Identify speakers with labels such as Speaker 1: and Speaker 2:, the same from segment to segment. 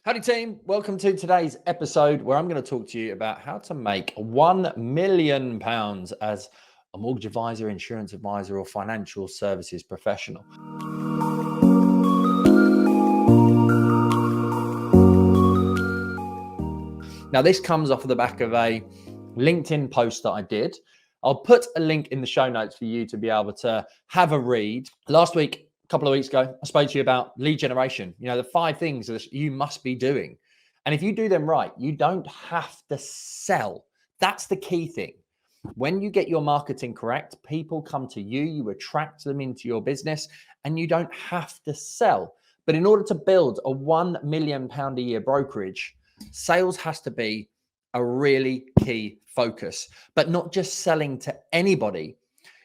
Speaker 1: Howdy team, welcome to today's episode where I'm going to talk to you about how to make £1 million as a mortgage advisor, insurance advisor, or financial services professional. Now, this comes off of the back of a LinkedIn post that I did. I'll put a link in the show notes for you to be able to have a read. Last week, a couple of weeks ago, I spoke to you about lead generation. The 5 things that you must be doing. And if you do them right, you don't have to sell. That's the key thing. When you get your marketing correct, people come to you, you attract them into your business, and you don't have to sell. But in order to build a £1 million a year brokerage, sales has to be a really key focus, but not just selling to anybody.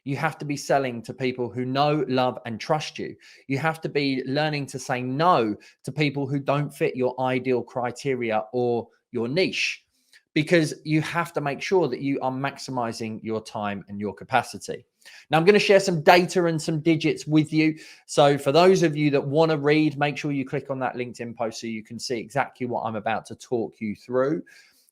Speaker 1: You have to be selling to people who know, love, and trust you. You have to be learning to say no to people who don't fit your ideal criteria or your niche, because you have to make sure that you are maximizing your time and your capacity. Now, I'm going to share some data and some digits with you. So for those of you that want to read, make sure you click on that LinkedIn post so you can see exactly what I'm about to talk you through.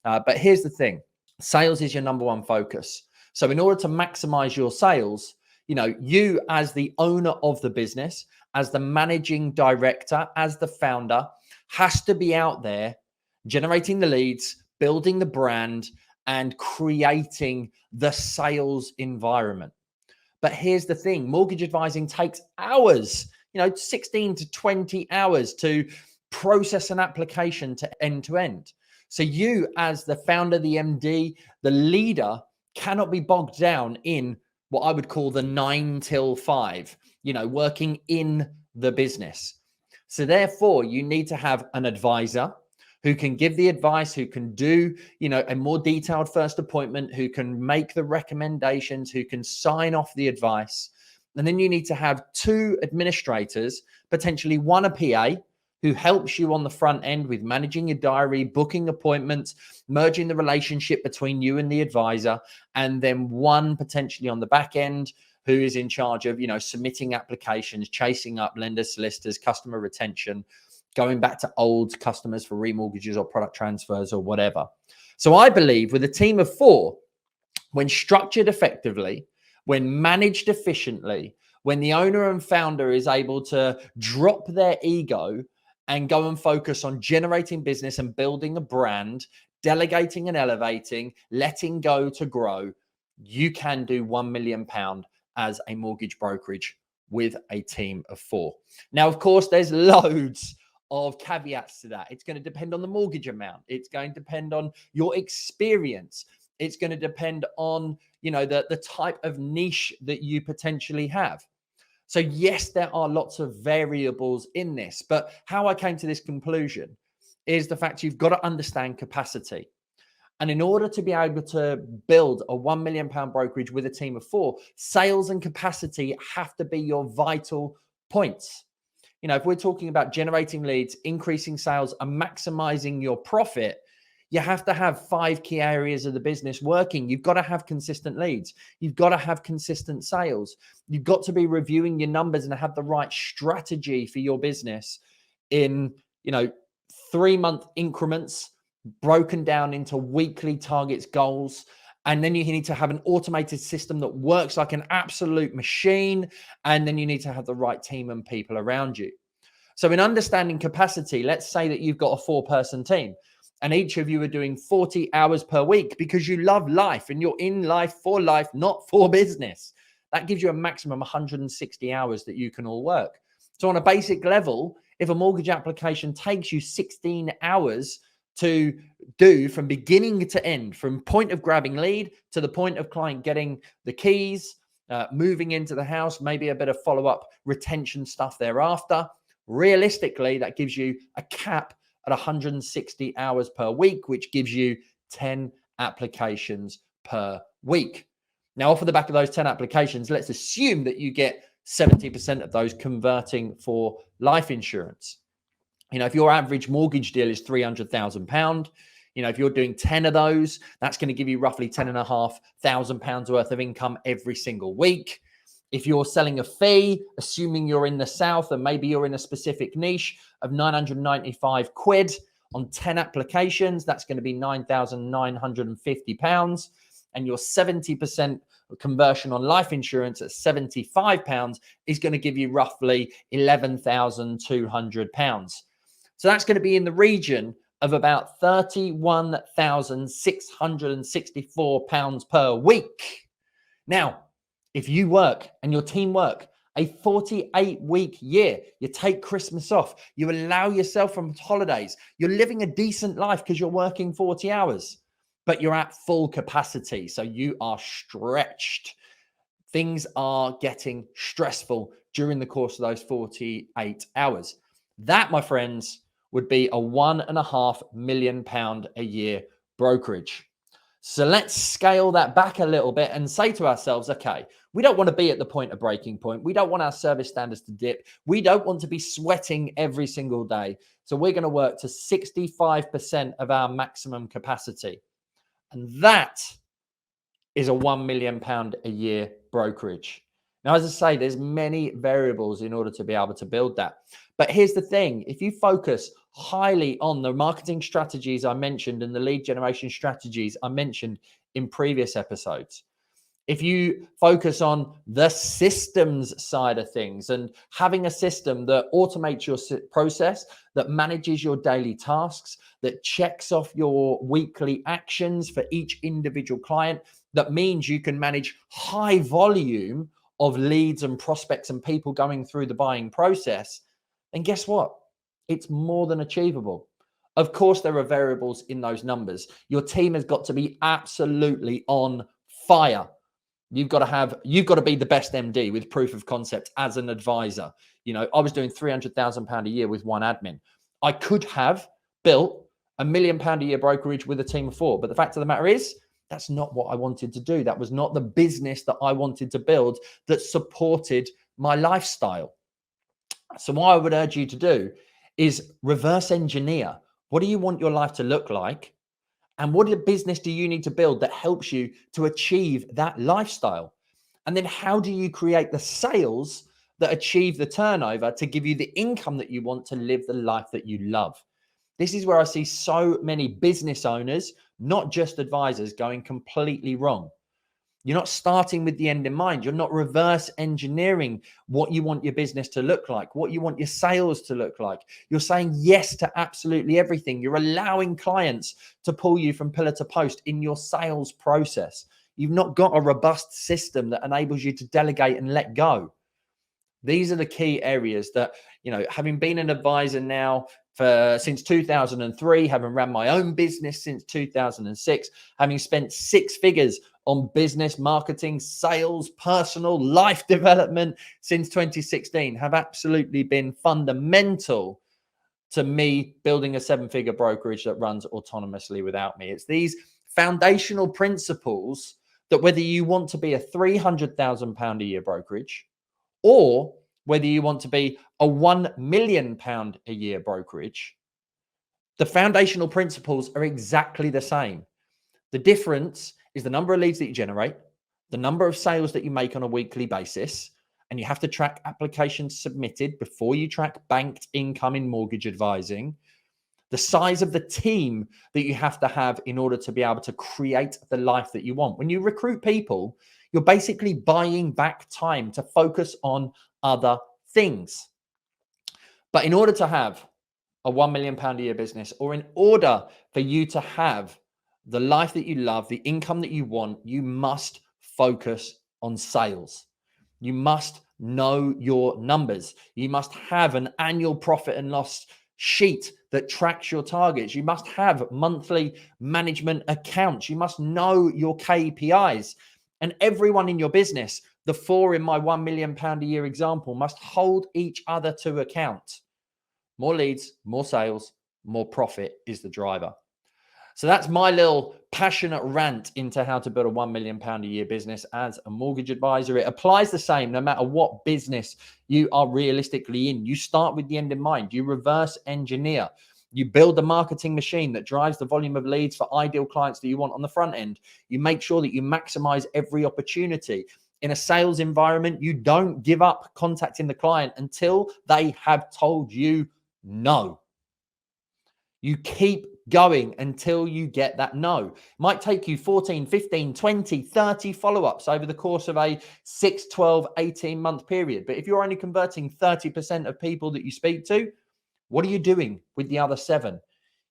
Speaker 1: But here's the thing. Sales is your number one focus. So in order to maximize your sales, you as the owner of the business, as the managing director, as the founder, has to be out there generating the leads, building the brand, and creating the sales environment. But here's the thing. Mortgage advising takes hours, 16 to 20 hours to process an application to end to end. So you as the founder, the MD, the leader, cannot be bogged down in what I would call the 9 till 5, working in the business. So therefore, you need to have an advisor who can give the advice, who can do, a more detailed first appointment, who can make the recommendations, who can sign off the advice. And then you need to have 2 administrators, potentially 1 a PA, who helps you on the front end with managing your diary, booking appointments, merging the relationship between you and the advisor, and then 1 potentially on the back end who is in charge of, submitting applications, chasing up lenders, solicitors, customer retention, going back to old customers for remortgages or product transfers or whatever. So I believe with a team of 4, when structured effectively, when managed efficiently, when the owner and founder is able to drop their ego and go and focus on generating business and building a brand, delegating and elevating, letting go to grow, you can do £1 million as a mortgage brokerage with a team of 4. Now, of course, there's loads of caveats to that. It's going to depend on the mortgage amount. It's going to depend on your experience. It's going to depend on, the type of niche that you potentially have. So yes, there are lots of variables in this, but how I came to this conclusion is the fact you've got to understand capacity. And in order to be able to build a £1 million brokerage with a team of 4, sales and capacity have to be your vital points. If we're talking about generating leads, increasing sales, and maximizing your profit, you have to have 5 key areas of the business working. You've got to have consistent leads. You've got to have consistent sales. You've got to be reviewing your numbers and have the right strategy for your business in, 3-month increments, broken down into weekly targets, goals. And then you need to have an automated system that works like an absolute machine. And then you need to have the right team and people around you. So in understanding capacity, let's say that you've got a 4-person team and each of you are doing 40 hours per week because you love life and you're in life, not for business. That gives you a maximum 160 hours that you can all work. So on a basic level, if a mortgage application takes you 16 hours to do from beginning to end, from point of grabbing lead to the point of client getting the keys, moving into the house, maybe a bit of follow-up retention stuff thereafter, realistically, that gives you a cap at 160 hours per week, which gives you 10 applications per week. Now, off of the back of those 10 applications, let's assume that you get 70% of those converting for life insurance. If your average mortgage deal is £300,000, if you're doing 10 of those, that's going to give you roughly £10,500 worth of income every single week. If you're selling a fee, assuming you're in the South and maybe you're in a specific niche of 995 quid on 10 applications, that's going to be £9,950. And your 70% conversion on life insurance at £75 is going to give you roughly £11,200. So that's going to be in the region of about £31,664 per week. Now, if you work and your team work a 48-week year, you take Christmas off, you allow yourself from holidays, you're living a decent life because you're working 40 hours, but you're at full capacity. So you are stretched. Things are getting stressful during the course of those 48 hours. That, my friends, would be a £1.5 million a year brokerage. So let's scale that back a little bit and say to ourselves, okay, we don't want to be at the point of breaking point. We don't want our service standards to dip. We don't want to be sweating every single day. So we're going to work to 65% of our maximum capacity. And that is a £1 million a year brokerage. Now, as I say, there's many variables in order to be able to build that. But here's the thing. If you focus highly on the marketing strategies I mentioned and the lead generation strategies I mentioned in previous episodes, if you focus on the systems side of things and having a system that automates your process, that manages your daily tasks, that checks off your weekly actions for each individual client, that means you can manage high volume of leads and prospects and people going through the buying process, then guess what? It's more than achievable. Of course, there are variables in those numbers. Your team has got to be absolutely on fire. You've got to be the best MD with proof of concept as an advisor. You know, I was doing £300,000 a year with one admin. I could have built a £1 million a year brokerage with a team of 4. But the fact of the matter is, that's not what I wanted to do. That was not the business that I wanted to build that supported my lifestyle. So what I would urge you to do is reverse engineer. What do you want your life to look like? And what business do you need to build that helps you to achieve that lifestyle? And then how do you create the sales that achieve the turnover to give you the income that you want to live the life that you love? This is where I see so many business owners, not just advisors, going completely wrong. You're not starting with the end in mind. You're not reverse engineering what you want your business to look like, what you want your sales to look like. You're saying yes to absolutely everything. You're allowing clients to pull you from pillar to post in your sales process. You've not got a robust system that enables you to delegate and let go. These are the key areas that, you know, having been an advisor now since 2003, having ran my own business since 2006, having spent 6 figures on business, marketing, sales, personal life development since 2016, have absolutely been fundamental to me building a 7-figure brokerage that runs autonomously without me. It's these foundational principles that whether you want to be a £300,000 a year brokerage, or whether you want to be a £1 million a year brokerage, the foundational principles are exactly the same. The difference is the number of leads that you generate, the number of sales that you make on a weekly basis, and you have to track applications submitted before you track banked income in mortgage advising, the size of the team that you have to have in order to be able to create the life that you want. When you recruit people, you're basically buying back time to focus on other things. But in order to have a £1 million a year business, or in order for you to have the life that you love, the income that you want, you must focus on sales. You must know your numbers. You must have an annual profit and loss sheet that tracks your targets. You must have monthly management accounts. You must know your KPIs. And everyone in your business, the 4 in my £1 million a year example, must hold each other to account. More leads, more sales, more profit is the driver. So that's my little passionate rant into how to build a £1 million a year business as a mortgage advisor. It applies the same no matter what business you are realistically in. You start with the end in mind. You reverse engineer. You build the marketing machine that drives the volume of leads for ideal clients that you want on the front end. You make sure that you maximize every opportunity. In a sales environment, you don't give up contacting the client until they have told you no. You keep going until you get that no. It might take you 14, 15, 20, 30 follow-ups over the course of a 6, 12, 18-month period. But if you're only converting 30% of people that you speak to, what are you doing with the other 7?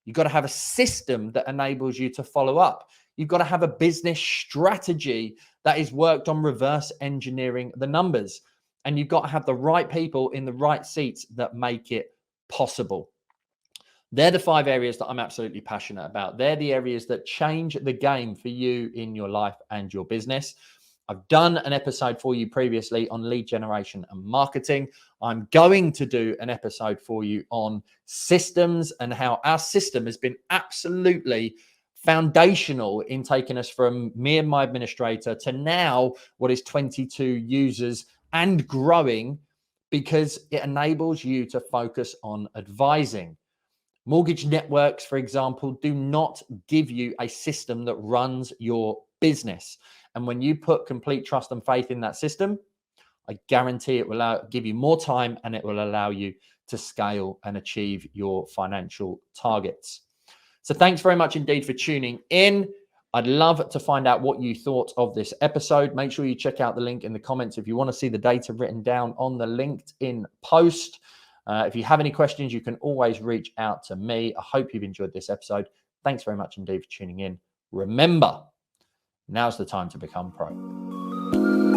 Speaker 1: You've got to have a system that enables you to follow up. You've got to have a business strategy that is worked on reverse engineering the numbers. And you've got to have the right people in the right seats that make it possible. They're the 5 areas that I'm absolutely passionate about. They're the areas that change the game for you in your life and your business. I've done an episode for you previously on lead generation and marketing. I'm going to do an episode for you on systems and how our system has been absolutely foundational in taking us from me and my administrator to now what is 22 users and growing, because it enables you to focus on advising. Mortgage networks, for example, do not give you a system that runs your business. And when you put complete trust and faith in that system, I guarantee it will give you more time and it will allow you to scale and achieve your financial targets. So thanks very much indeed for tuning in. I'd love to find out what you thought of this episode. Make sure you check out the link in the comments if you want to see the data written down on the LinkedIn post. If you have any questions, you can always reach out to me. I hope you've enjoyed this episode. Thanks very much indeed for tuning in. Remember, now's the time to become pro.